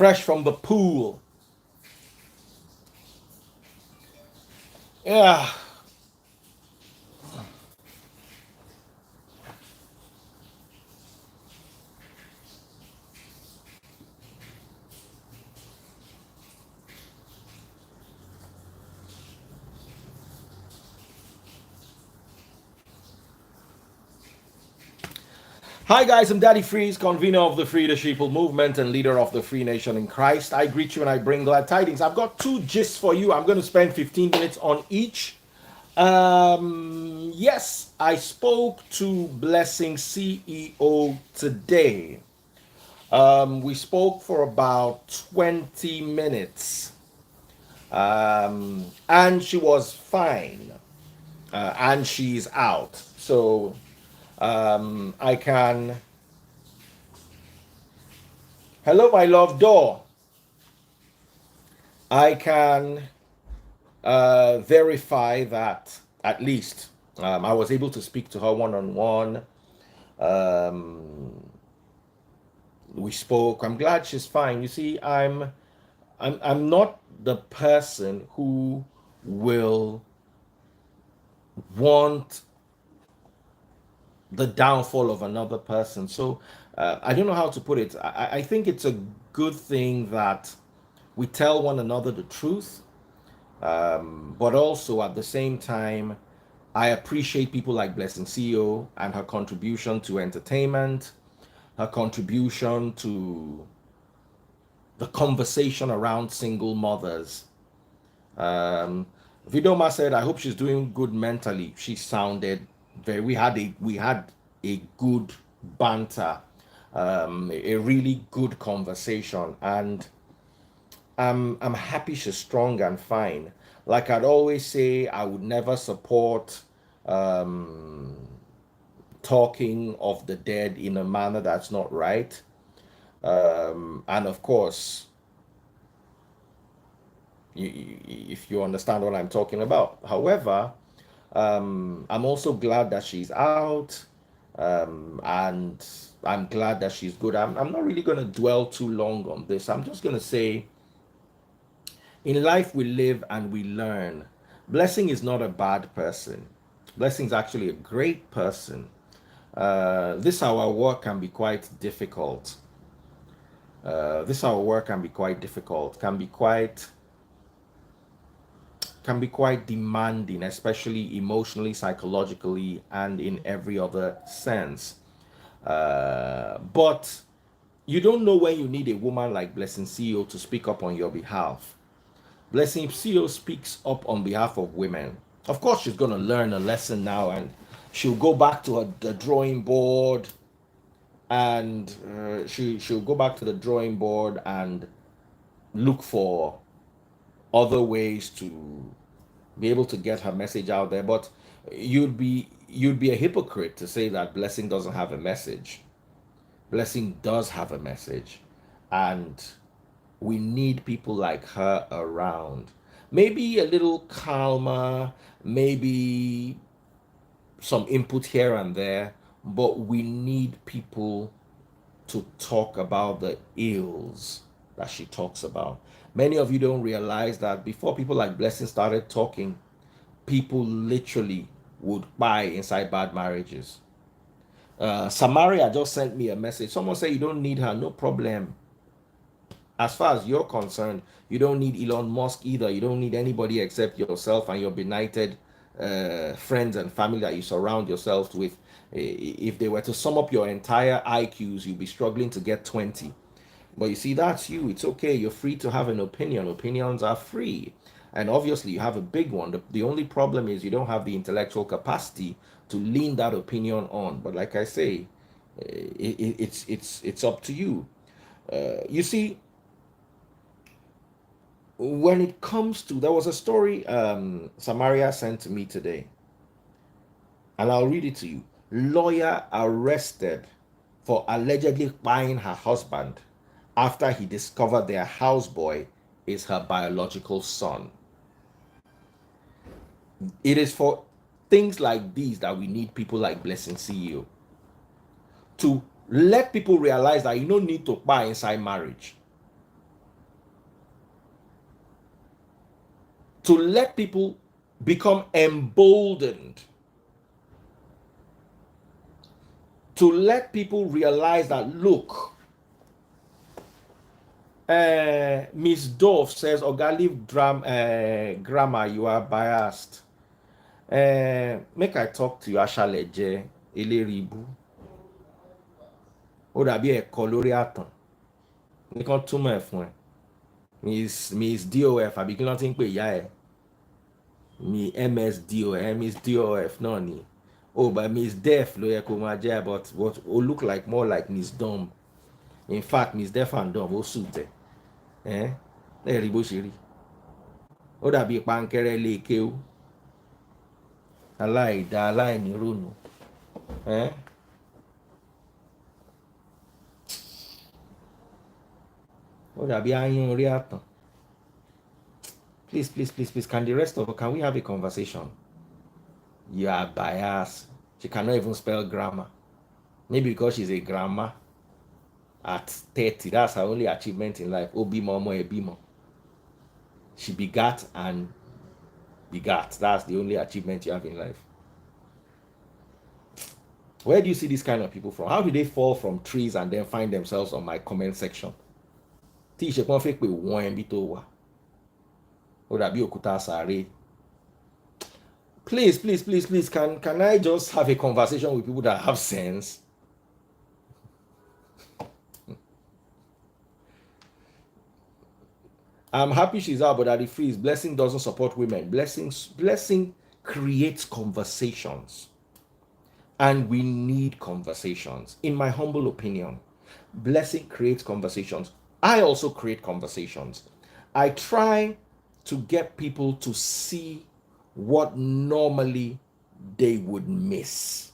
fresh from the pool. Yeah. Hi guys, I'm Daddy Freeze, convener of the Free the Sheeple movement and leader of the Free Nation in Christ. I greet you and I bring glad tidings. I've got two gists for you. I'm going to spend 15 minutes on each. Yes, I spoke to Blessing CEO today. We spoke for about 20 minutes. And she was fine. And she's out. So I can. Hello, my love, door. I can verify that at least I was able to speak to her one on one. We spoke. I'm glad she's fine. You see, I'm not the person who will want the downfall of another person. So I don't know how to put it. I think it's a good thing that we tell one another the truth, but also at the same time, I appreciate people like Blessing CEO and her contribution to entertainment, her contribution to the conversation around single mothers. Um, Vidoma said, "I hope she's doing good mentally." She sounded very. We had a good banter, a really good conversation, and I'm happy she's strong and fine. Like I'd always say, I would never support um, talking of the dead in a manner that's not right. And of course, if you understand what I'm talking about. However, I'm also glad that she's out, and I'm glad that she's good. I'm not really going to dwell too long on this. I'm just going to say, in life we live and we learn. Blessing is not a bad person. Blessing is actually a great person. This our work can be quite difficult. This our work can be quite difficult. Can be quite demanding, especially emotionally, psychologically, and in every other sense. But you don't know when you need a woman like Blessing CEO to speak up on your behalf. Blessing CEO speaks up on behalf of women. Of course, she's going to learn a lesson now, and she'll go back to the drawing board, and she'll go back to the drawing board and look for other ways to be able to get her message out there. But you'd be a hypocrite to say that Blessing doesn't have a message. Blessing does have a message, and we need people like her around. Maybe a little calmer, maybe some input here and there, but we need people to talk about the ills that she talks about. Many of you don't realize that before people like Blessing started talking, people literally would buy inside bad marriages. Samaria just sent me a message. Someone said you don't need her, no problem. As far as you're concerned, you don't need Elon Musk either. You don't need anybody except yourself and your benighted friends and family that you surround yourselves with. If they were to sum up your entire IQs, you'd be struggling to get 20. But you see, that's you. It's okay. You're free to have an opinion. Opinions are free. And obviously, you have a big one. The only problem is you don't have the intellectual capacity to lean that opinion on. But like I say, it's up to you. You see, when it comes to, there was a story Samaria sent to me today, and I'll read it to you. Lawyer arrested for allegedly buying her husband after he discovered their houseboy is her biological son. It is for things like these that we need people like Blessing CEO to let people realize that you don't need to buy inside marriage. to let people become emboldened, to let people realize that, look, Miss Dove says, Oga, leave grammar, you are biased. Make I talk to you, Ashaleje, Eleribu. Ó dàbí ẹ̀kọ́ lórí àtàn. Nìkan túmọ̀ ẹ̀ fún ẹ. Miss DOF, àbí kí ló ti ń pè ìyá ẹ̀? Mi MSDOF, Miss DOF náà ni. Oh, but Miss Def ló yẹ kó máa jẹ́, but look like more like Miss Dumb. In fact, Miss Def and Dumb ó suit ẹ̀. Ẹ rí bó ṣe rí. Ó dàbí pankẹ́rẹ́ lé kéwú. Aláìda aláìnírònú. Ó dàbí ayún orí àtàn. Please, can the rest of us, can we have a conversation? You are biased. She cannot even spell grammar. Maybe because she's a grammar at 30. That's her only achievement in life. Obimo mo ebimo. She begat and begat. That's the only achievement you have in life. Where do you see these kind of people from? How do they fall from trees and then find themselves on my comment section? Tí ìṣe pọ́n fẹ́ pé wọ́n ẹbí tó wà. Ó dàbí òkúta sàárè. Please, can I just have a conversation with people that have sense? I'm happy she's out, but at the freeze, blessing doesn't support women. Blessing creates conversations. And we need conversations. In my humble opinion, blessing creates conversations. I also create conversations. I try to get people to see what normally they would miss.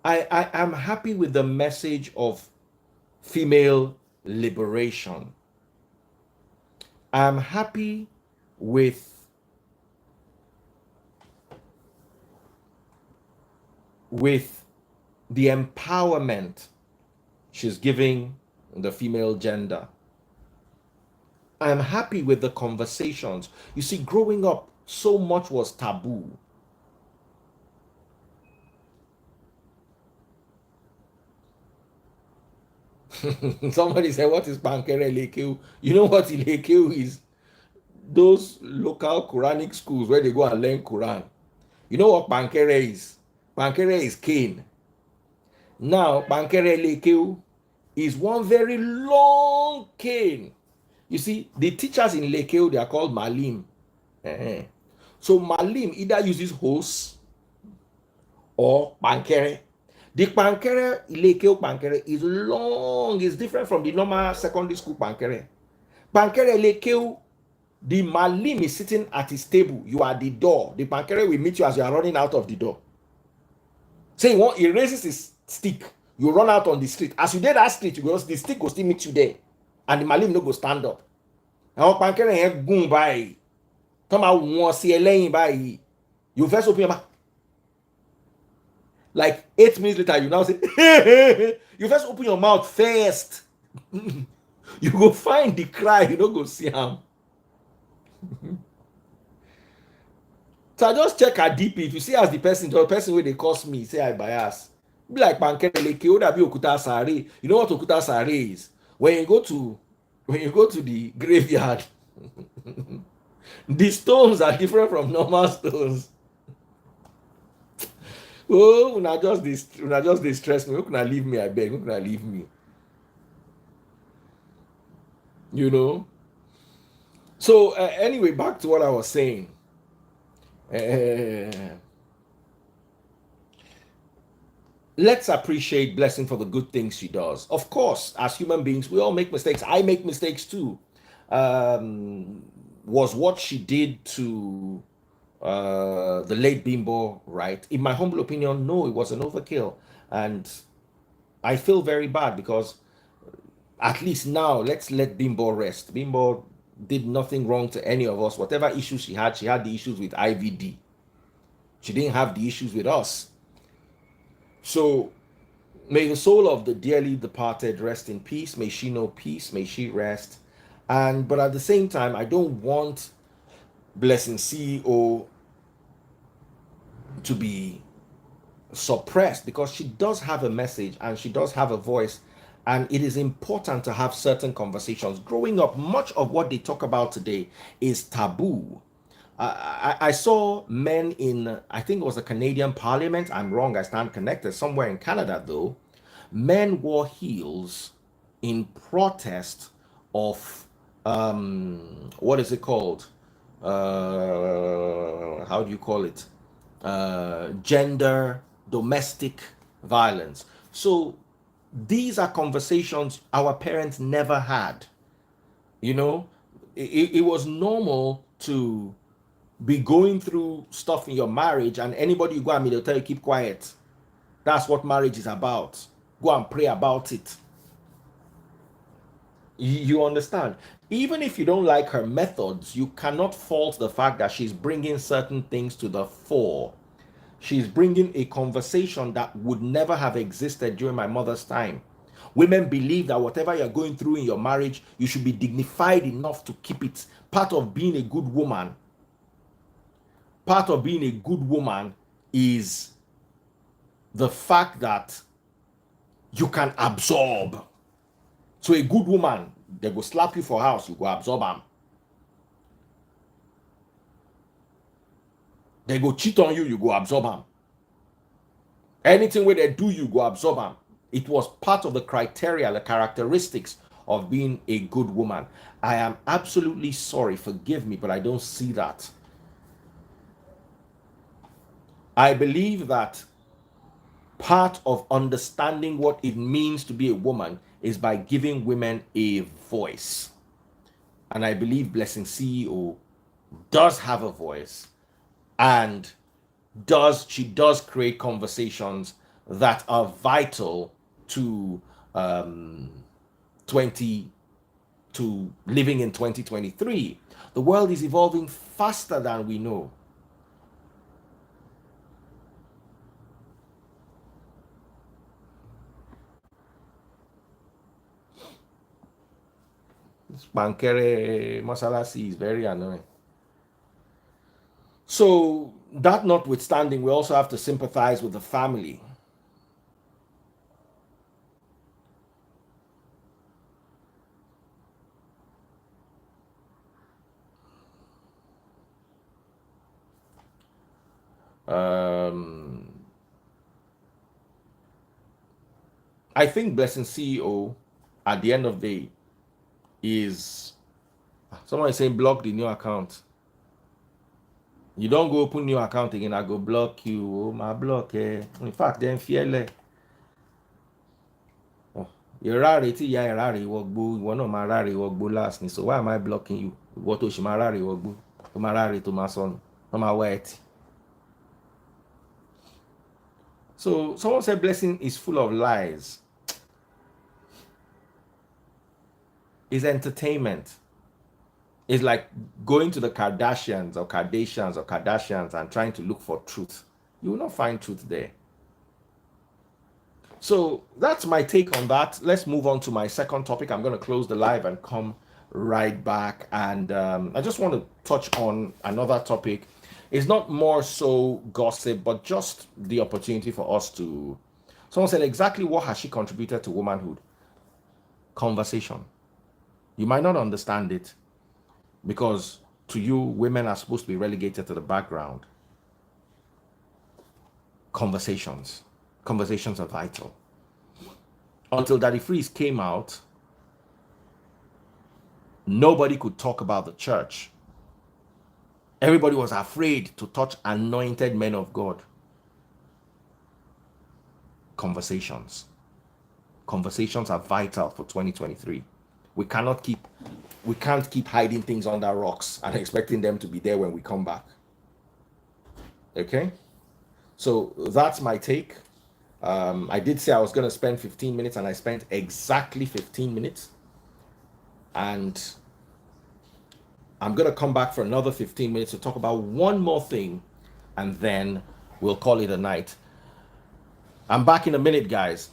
I am happy with the message of female liberation. I'm happy with the empowerment she's giving the female gender. I'm happy with the conversations. You see, growing up, so much was taboo. Somebody said, what is Pankere Lekeu? You know what Lekeu is? Those local Quranic schools where they go and learn Quran. You know what Pankere is? Pankere is cane. Now, Pankere Lekeu is one very long cane. You see, the teachers in Lekeu, they are called Malim. So Malim either uses hose or Pankere. The Pankere, Lekeu Pankere, is long, is different from the normal secondary school Pankere. Pankere Lekeu, the Malim is sitting at his table. You are the door. The Pankere will meet you as you are running out of the door. Say he raises his stick. You run out on the street. As you did that street, the stick will still meet you there. And the Malim no go stand up. Àwọn Pankere yẹn gùn báyìí. Tọ́ máa wọ́n sí ẹlẹ́yìn báyìí. You first open your mouth. Like 8 minutes later, you now say, you first open your mouth first. You go find the cry, you don't go see him. So I just check her DP. If you see as the person where they cost me, say I bias. Be like Pankere Leke, Oda be Okuta Sare. You know what Okuta Sare is? When you go to the graveyard, the stones are different from normal stones. Oh, una just distress me. Who can I leave me? I beg. Who can I leave me? You know. So anyway, back to what I was saying. Let's appreciate Blessing for the good things she does. Of course, as human beings, we all make mistakes. I make mistakes too. Was what she did to the late Bimbo right? In my humble opinion, no, it was an overkill. And I feel very bad because at least now, let's let Bimbo rest. Bimbo did nothing wrong to any of us. Whatever issues she had the issues with IVD. She didn't have the issues with us. So may the soul of the dearly departed rest in peace. May she know peace. May she rest. But at the same time, I don't want Blessing CEO to be suppressed, because she does have a message and she does have a voice, and it is important to have certain conversations. Growing up, much of what they talk about today is taboo. I saw men in, I think it was the Canadian Parliament. I'm wrong, I stand connected. Somewhere in Canada, though, men wore heels in protest of what is it called? How do you call it? Gender, domestic violence. So these are conversations our parents never had. You know, it was normal to be going through stuff in your marriage, and anybody you go and meet, they'll tell you keep quiet. That's what marriage is about. Go and pray about it. You understand? Even if you don't like her methods, you cannot fault the fact that she's bringing certain things to the fore. She's bringing a conversation that would never have existed during my mother's time. Women believe that whatever you're going through in your marriage, you should be dignified enough to keep it. Part of being a good woman, part of being a good woman is the fact that you can absorb. So a good woman, they go slap you for house, you go absorb them. They go cheat on you, you go absorb them. Anything where they do, you go absorb them. It was part of the criteria, the characteristics of being a good woman. I am absolutely sorry, forgive me, but I don't see that. I believe that part of understanding what it means to be a woman is by giving women a voice. And I believe Blessing CEO does have a voice, and she does create conversations that are vital to 20 to living in 2023. The world is evolving faster than we know. Bankere Masalasi is very annoying. So, that notwithstanding, we also have to sympathize with the family. I think Blessing CEO at the end of the day is, someone is saying block the new account. You don't go open new account again, I go block you. Oh, my block. In fact, then fearless. Oh, you're rare, yeah, rare, ìwọ náà máa rare ìwọ̀gbó last ni. So why am I blocking you? Ìwọ tó ṣì máa rare ìwọ̀gbó, tó máa rare tó máa sọnù, tó máa wá ẹtì. So someone said Blessing is full of lies. It's entertainment. It's like going to the Kardashians and trying to look for truth. You will not find truth there. So that's my take on that. Let's move on to my second topic. I'm going to close the live and come right back. And I just want to touch on another topic. It's not more so gossip, but just the opportunity for us to. Someone said, exactly what has she contributed to womanhood? Conversation. You might not understand it, because to you, women are supposed to be relegated to the background. Conversations are vital. Until Daddy Freeze came out, nobody could talk about the church. Everybody was afraid to touch anointed men of God. Conversations are vital for 2023. We can't keep hiding things under rocks and expecting them to be there when we come back. Okay, so that's my take. I did say I was going to spend 15 minutes, and I spent exactly 15 minutes. And I'm going to come back for another 15 minutes to talk about one more thing, and then we'll call it a night. I'm back in a minute, guys.